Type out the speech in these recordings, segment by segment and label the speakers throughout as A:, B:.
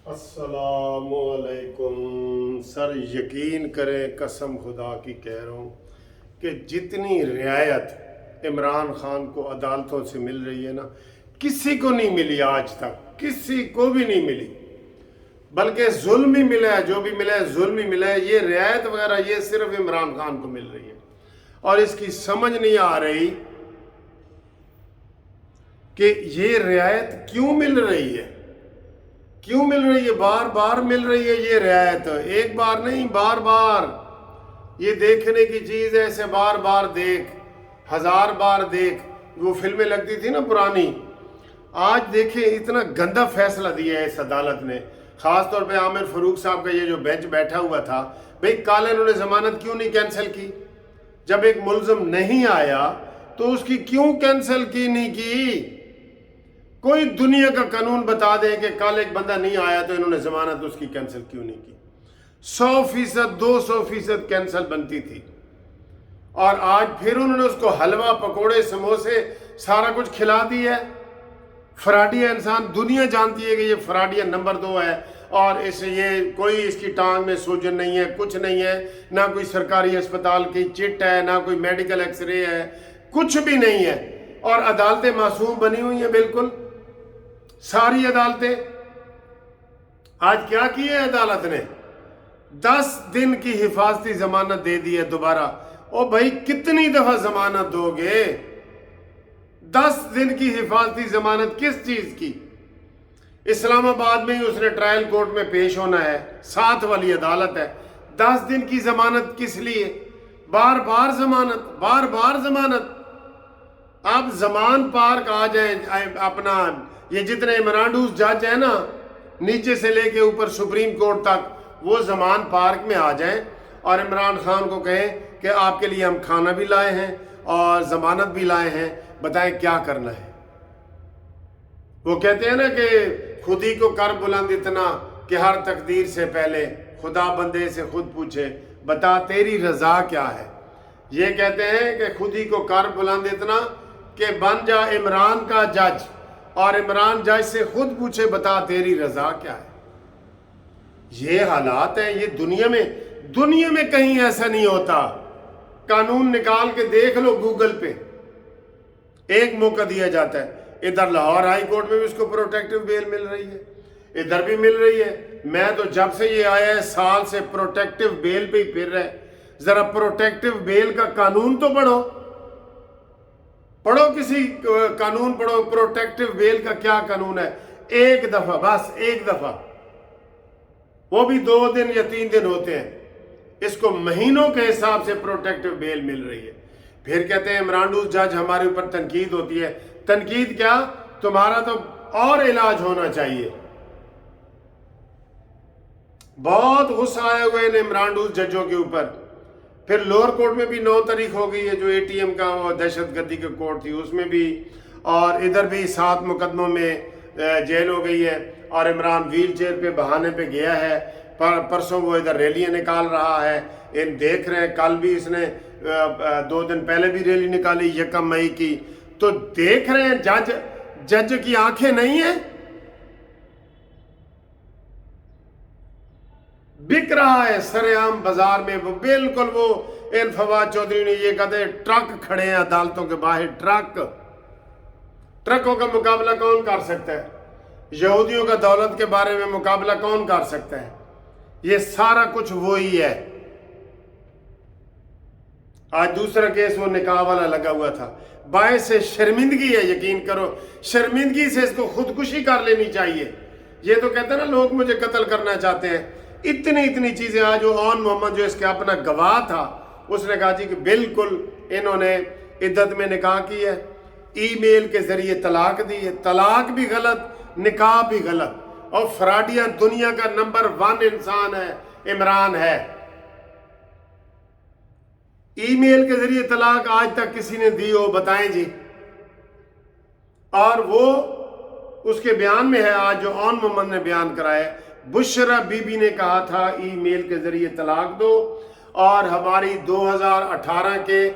A: अस्सलामुअलैकुम। सर यकीन करें, कसम खुदा की कह रहा हूँ कि जितनी रियायत इमरान खान को अदालतों से मिल रही है ना, किसी को नहीं मिली आज तक, किसी को भी नहीं मिली। बल्कि जुल्म ही मिला है, जो भी मिला है जुल्म ही मिला है। ये रियायत वगैरह ये सिर्फ इमरान खान को मिल रही है और इसकी समझ नहीं आ रही कि ये रियायत क्यों मिल रही है, क्यों मिल रही है। बार बार मिल रही है ये रियायत, एक बार नहीं बार बार। ये देखने की चीज़ है, ऐसे बार बार देख, हजार बार देख। वो फिल्में लगती थी ना पुरानी, आज देखें इतना गंदा फैसला दिया है इस अदालत ने। ख़ास तौर पे आमिर फ़ारूक साहब का ये जो बेंच बैठा हुआ था, भाई कल इन्होंने ज़मानत क्यों नहीं कैंसिल की? जब एक मुलज़म नहीं आया तो उसकी क्यों कैंसिल की नहीं की? कोई दुनिया का कानून बता दे कि कल एक बंदा नहीं आया तो इन्होंने जमानत उसकी कैंसिल क्यों नहीं की? 100%, 200% कैंसिल बनती थी। और आज फिर उन्होंने उसको हलवा, पकोड़े, समोसे सारा कुछ खिला दिया है। फ्रॉडिया इंसान, दुनिया जानती है कि ये फ्रॉडिया नंबर 2 है और इसे ये कोई इसकी टांग में सूजन नहीं है, कुछ नहीं है, ना कोई सरकारी अस्पताल की चिट है, ना कोई मेडिकल एक्सरे है, कुछ भी नहीं है। और अदालतें मासूम बनी हुई हैं बिल्कुल, सारी अदालतें। आज क्या किया है अदालत ने? 10 दिन की हिफाजती जमानत दे दी है दोबारा। ओ भाई कितनी दफा जमानत दोगे? 10 दिन की हिफाजती जमानत किस चीज की? इस्लामाबाद में ही उसने ट्रायल कोर्ट में पेश होना है, 7 वाली अदालत है। 10 दिन की जमानत किस लिए? बार बार जमानत, बार बार जमानत। आप जमान पार्क आ जाए, अपना ये जितने इमरान जज है ना, नीचे से लेके ऊपर सुप्रीम कोर्ट तक, वो जमान पार्क में आ जाएं और इमरान खान को कहें कि आपके लिए हम खाना भी लाए हैं और जमानत भी लाए हैं, बताएं क्या करना है। वो कहते हैं ना कि खुद ही को कर बुलंद इतना कि हर तकदीर से पहले खुदा बंदे से खुद पूछे, बता तेरी रजा क्या है। ये कहते हैं कि खुद ही को कर बुलंद इतना कि बन जा इमरान का जज और इमरान जज से खुद पूछे, बता तेरी रजा क्या है। ये हालात हैं। ये दुनिया में कहीं ऐसा नहीं होता। कानून निकाल के देख लो गूगल पे, एक मौका दिया जाता है। इधर लाहौर हाई कोर्ट में भी उसको प्रोटेक्टिव बेल मिल रही है, इधर भी मिल रही है। मैं तो जब से ये आया है साल से प्रोटेक्टिव बेल पे ही फिर रहा है। जरा प्रोटेक्टिव बेल का कानून तो पढ़ो, किसी कानून पढ़ो। प्रोटेक्टिव बेल का क्या कानून है? एक दफा, बस एक दफा, वो भी 2 दिन या 3 दिन होते हैं। इसको महीनों के हिसाब से प्रोटेक्टिव बेल मिल रही है। फिर कहते हैं इमरान जज हमारे ऊपर तनकीद होती है। तनकीद क्या, तुम्हारा तो और इलाज होना चाहिए। बहुत गुस्सा आया हुए हैं इमरान जजों के ऊपर। फिर लोअर कोर्ट में भी 9 तारीख हो गई है, जो ATM का वो दहशतगर्दी की कोर्ट थी उसमें भी, और इधर भी 7 मुकदमों में जेल हो गई है। और इमरान व्हील चेयर पे बहाने पे गया है, परसों वो इधर रैलियां निकाल रहा है। इन देख रहे हैं, कल भी इसने 2 दिन पहले भी रैली निकाली 1 मई की। तो देख रहे हैं जज की आंखें नहीं है, बिक रहा है सरेआम बाजार में। वो बिल्कुल वो इन फवाद चौधरी ने ये कहते ट्रक खड़े हैं अदालतों के बाहर, ट्रकों का मुकाबला कौन कर सकता है? यहूदियों का दौलत के बारे में मुकाबला कौन कर सकता है? ये सारा कुछ वो ही है। आज दूसरा केस वो निकाह वाला लगा हुआ था। बायस से शर्मिंदगी है, यकीन करो, शर्मिंदगी से इसको खुदकुशी कर लेनी चाहिए। ये तो कहते हैं ना लोग मुझे कत्ल करना चाहते हैं, इतनी चीजें। आज वो ओन मोहम्मद जो इसके अपना गवाह था, उसने कहा जी कि बिल्कुल इन्होंने इद्दत में निकाह की है, ईमेल के जरिए तलाक दी है। तलाक भी गलत, निकाह भी गलत। और फ्रॉडिया दुनिया का नंबर 1 इंसान है, इमरान है। ईमेल के जरिए तलाक आज तक किसी ने दी हो, बताएं जी। और वो उसके बयान में है आज जो ओन मोहम्मद ने बयान कराया, बुशरा बीबी ने कहा था ईमेल के जरिए तलाक दो, और हमारी 2018 के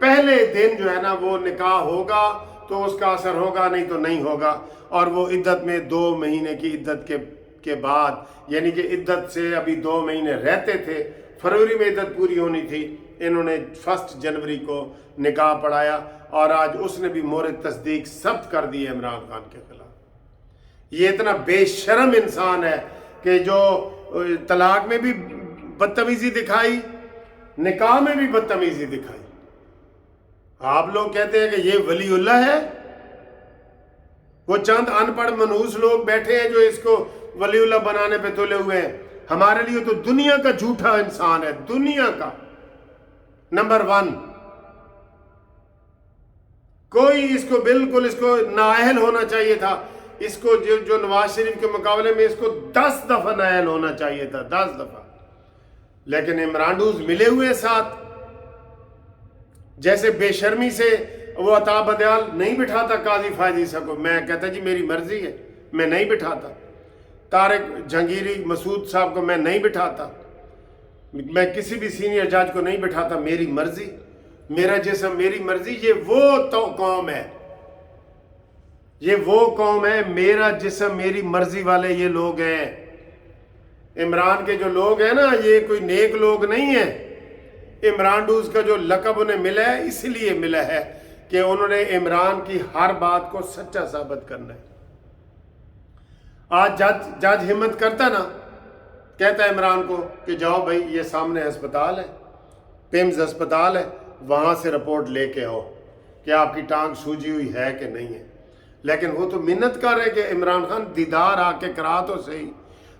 A: पहले दिन जो है ना वो निकाह होगा तो उसका असर होगा, नहीं तो नहीं होगा। और वो इद्दत में 2 महीने की इद्दत के کے بعد یعنی کہ عدت سے ابھی 2 مہینے رہتے تھے، فروری میں عدت پوری ہونی تھی، انہوں نے 1 جنوری کو نکاح پڑھایا اور آج اس نے بھی مورد تصدیق ثبت کر دی ہے عمران خان کے خلاف۔ یہ اتنا بے شرم انسان ہے کہ جو طلاق میں بھی بدتمیزی دکھائی، نکاح میں بھی بدتمیزی دکھائی۔ آپ لوگ کہتے ہیں کہ یہ ولی اللہ ہے، وہ چند ان پڑھ منحوس لوگ بیٹھے ہیں جو اس کو ولی اللہ بنانے پہ تلے ہوئے ہیں۔ ہمارے لیے تو دنیا کا جھوٹا انسان ہے، دنیا کا نمبر 1۔ کوئی اس کو بالکل اس کو نااہل ہونا چاہیے تھا، اس کو جو نواز شریف کے مقابلے میں اس کو 10 دفعہ نااہل ہونا چاہیے تھا، 10 دفعہ۔ لیکن عمران ڈوز ملے ہوئے ساتھ، جیسے بے شرمی سے وہ عطا بدیال نہیں بٹھاتا قاضی فائز عیسیٰ کو، میں کہتا جی میری مرضی ہے، میں نہیں بٹھاتا۔ طارق جہانگیری مسعود صاحب کو میں نہیں بٹھاتا، میں کسی بھی سینئر جج کو نہیں بٹھاتا، میری مرضی، میرا جسم میری مرضی۔ یہ وہ تو قوم ہے، یہ وہ قوم ہے، میرا جسم میری مرضی والے یہ لوگ ہیں۔ عمران کے جو لوگ ہیں نا، یہ کوئی نیک لوگ نہیں ہیں۔ عمران ڈوز کا جو لقب انہیں ملا ہے اس لیے ملا ہے کہ انہوں نے عمران کی ہر بات کو سچا ثابت کرنا ہے۔ آج جج ہمت کرتا نا، کہتا ہے عمران کو کہ جاؤ بھائی یہ سامنے ہسپتال ہے، پیمز ہسپتال ہے، وہاں سے رپورٹ لے کے آؤ کہ آپ کی ٹانگ سوجی ہوئی ہے کہ نہیں ہے۔ لیکن وہ تو منت کر رہے کہ عمران خان دیدار آ کے کرا تو صحیح،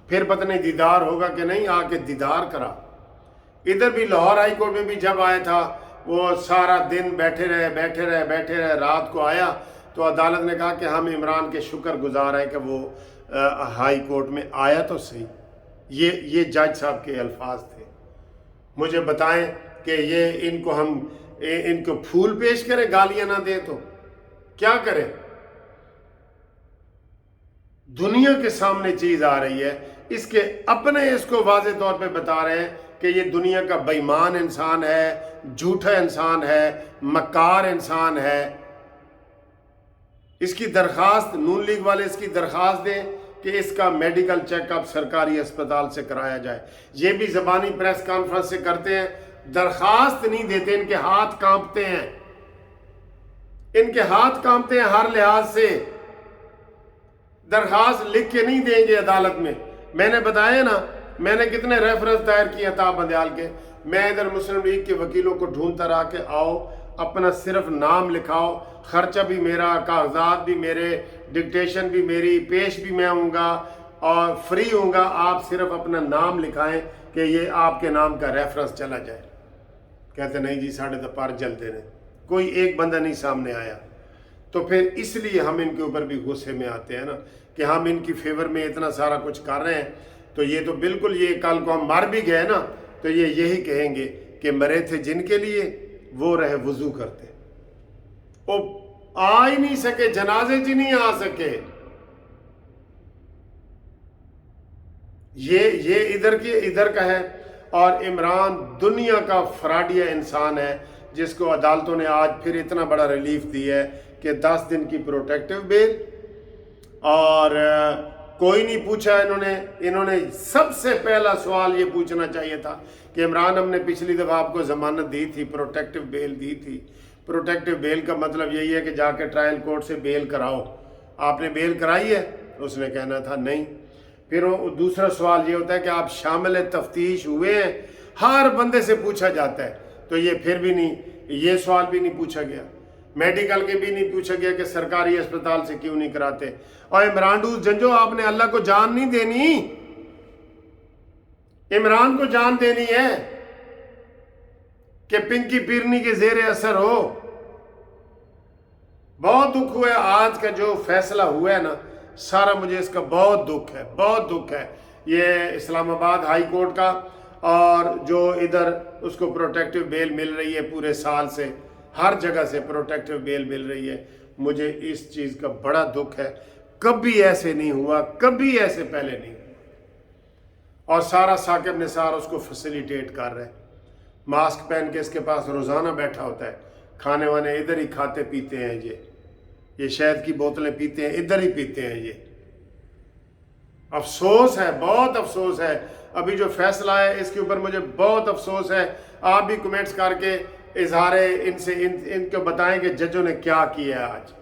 A: پھر پتہ نہیں دیدار ہوگا کہ نہیں، آ کے دیدار کرا۔ ادھر بھی لاہور ہائی کورٹ میں بھی جب آیا تھا، وہ سارا دن بیٹھے رہے، رات کو آیا تو عدالت نے کہا کہ ہم عمران کے شکر گزار ہیں کہ وہ ہائی کورٹ میں آیا تو صحیح۔ یہ جج صاحب کے الفاظ تھے۔ مجھے بتائیں کہ یہ ان کو پھول پیش کرے، گالیاں نہ دیں تو کیا کرے؟ دنیا کے سامنے چیز آ رہی ہے، اس کے اپنے اس کو واضح طور پہ بتا رہے ہیں کہ یہ دنیا کا بے ایمان انسان ہے، جھوٹا انسان ہے، مکار انسان ہے۔ اس کی درخواست، نون لیگ والے اس کی درخواست دیں کہ اس کا میڈیکل چیک اپ سرکاری اسپتال سے کرایا جائے۔ یہ بھی زبانی پریس کانفرنس سے کرتے ہیں، درخواست نہیں دیتے، ان کے ہاتھ کانپتے ہیں، ان کے ہاتھ کانپتے ہیں ہر لحاظ سے۔ درخواست لکھ کے نہیں دیں گے عدالت میں۔ میں نے بتایا نا، میں نے کتنے ریفرنس دائر کیے عطا بدیال کے، میں ادھر مسلم لیگ کے وکیلوں کو ڈھونڈتا رہا کہ آؤ اپنا صرف نام لکھاؤ، خرچہ بھی میرا، کاغذات بھی میرے، ڈکٹیشن بھی میری، پیش بھی میں ہوں گا اور فری ہوں گا، آپ صرف اپنا نام لکھائیں کہ یہ آپ کے نام کا ریفرنس چلا جائے۔ کہتے نہیں جی ساڑھے تو پر جلتے رہے، کوئی ایک بندہ نہیں سامنے آیا۔ تو پھر اس لیے ہم ان کے اوپر بھی غصے میں آتے ہیں نا کہ ہم ان کی فیور میں اتنا سارا کچھ کر رہے ہیں، تو یہ تو بالکل، یہ کل کو ہم مر بھی گئے نا تو یہ یہی کہیں گے کہ مرے تھے جن کے لیے وہ رہے وضو کرتے، وہ آ ہی نہیں سکے، جنازے جی نہیں آ سکے۔ یہ ادھر کا ہے۔ اور عمران دنیا کا فراڈیا انسان ہے جس کو عدالتوں نے آج پھر اتنا بڑا ریلیف دی ہے کہ 10 دن کی پروٹیکٹیو بیل، اور کوئی نہیں پوچھا انہوں نے سب سے پہلا سوال یہ پوچھنا چاہیے تھا کہ عمران ہم نے پچھلی دفعہ آپ کو ضمانت دی تھی، پروٹیکٹیو بیل دی تھی، پروٹیکٹیو بیل کا مطلب یہی ہے کہ جا کے ٹرائل کورٹ سے بیل کراؤ، آپ نے بیل کرائی ہے؟ اس نے کہنا تھا نہیں۔ پھر دوسرا سوال یہ ہوتا ہے کہ آپ شامل تفتیش ہوئے ہیں، ہر بندے سے پوچھا جاتا ہے، تو یہ پھر بھی نہیں، یہ سوال بھی نہیں پوچھا گیا، میڈیکل کے بھی نہیں پوچھا گیا کہ سرکاری اسپتال سے کیوں نہیں کراتے۔ اور عمران ڈوز جنجو، آپ نے اللہ کو جان نہیں دینی، عمران کو جان دینی ہے کہ پنکی پیرنی کے زیر اثر ہو۔ بہت دکھ ہوا ہے آج کا جو فیصلہ ہوا ہے نا، سارا مجھے اس کا بہت دکھ ہے، بہت دکھ ہے۔ یہ اسلام آباد ہائی کورٹ کا، اور جو ادھر اس کو پروٹیکٹیو بیل مل رہی ہے پورے سال سے، ہر جگہ سے پروٹیکٹیو بیل مل رہی ہے، مجھے اس چیز کا بڑا دکھ ہے۔ کبھی ایسے نہیں ہوا، کبھی ایسے پہلے نہیں ہوا، اور سارا ثاقب نثار اس کو فیسیلیٹیٹ کر رہے، ماسک پہن کے اس کے پاس روزانہ بیٹھا ہوتا ہے، کھانے وانے ادھر ہی کھاتے پیتے ہیں، یہ شہد کی بوتلیں پیتے ہیں ادھر ہی پیتے ہیں یہ، अफसोस है, बहुत अफसोस है। अभी जो फैसला है इसके ऊपर मुझे बहुत अफसोस है। आप भी कमेंट्स करके इजहार इनको बताएं कि जजों ने क्या किया है। आज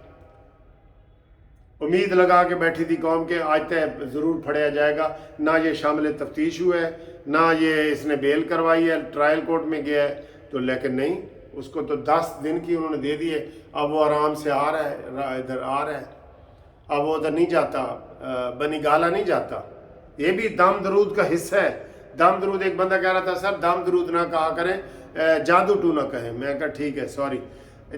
A: उम्मीद लगा के बैठी थी कौम के आज तक ज़रूर फड़ाया जाएगा। ना ये शामिल तफ्तीश हुआ है, ना ये इसने बेल करवाई है, ट्रायल कोर्ट में गया है, तो लेकिन नहीं, उसको तो 10 दिन की उन्होंने दे दिए। अब वो आराम से आ रहा है, इधर आ रहा है, अब वो उधर नहीं जाता, बनी गाला नहीं जाता। ये भी दम दरूद का हिस्सा है। दम दरूद, एक बंदा कह रहा था सर दम दरूद ना कहा करें, जादू टू ना कहें। मैं कहा ठीक है, सॉरी,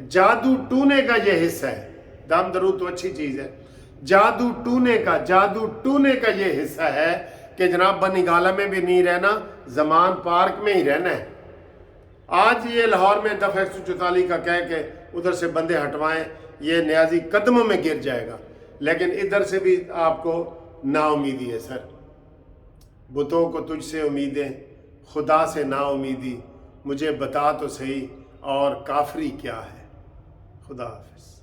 A: जादू टूने का ये हिस्सा है। दम दरूद तो अच्छी चीज़ है, जादू टूने का ये हिस्सा है कि जनाब बनी गाला में भी नहीं रहना, जमान पार्क में ही रहना है। आज ये लाहौर में दफ़ा 144 का कह के उधर से बंदे हटवाएं, ये न्याजी कदमों में गिर जाएगा। लेकिन इधर से भी आपको नाउमीदी है सर। बुतों को तुझसे उम्मीदें, खुदा से नाउमीदी, मुझे बता तो सही और काफरी क्या है। खुदा हाफिज़।